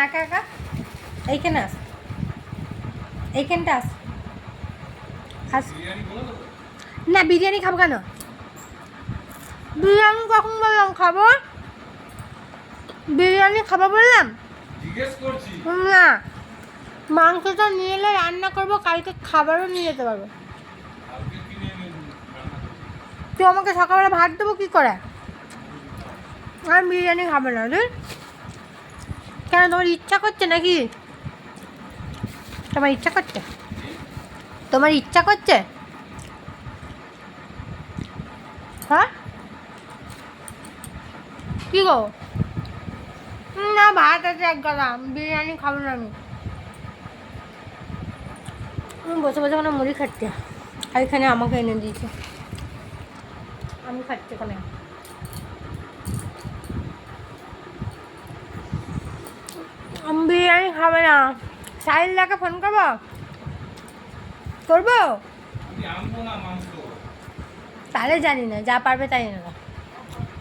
একা একা? এইখানে আস, এইখানটা আস। আস না, বিরিয়ানি খাবো কেন? বিরিয়ানি কখন বললাম খাবো? বিরিয়ানি খাবো বললাম না। মাংসটা নিয়ে এলে রান্না করবো, কালকে খাবারও নিয়ে যেতে পারবো। তুই আমাকে সকালবেলা ভাত দেবো কী করে? আর বিরিয়ানি খাবে না তুই? কেন, তোমার ইচ্ছা করছে নাকি? তোমার ইচ্ছা করছে? তোমার ইচ্ছা করছে? হ্যাঁ কী গো? না, ভাত আছে এক গাদা, বিরিয়ানি খাবো না আমি। বসে বসে ওখানে মুড়ি খাচ্ছে, আর এখানে আমাকে এনে দিয়েছে, আমি খাচ্ছি ওখানে। আমি বিরিয়ানি খাবে না। সাহিলদাকে ফোন করবো? করবো? তাহলে জানি না, যা পারবে তাই না।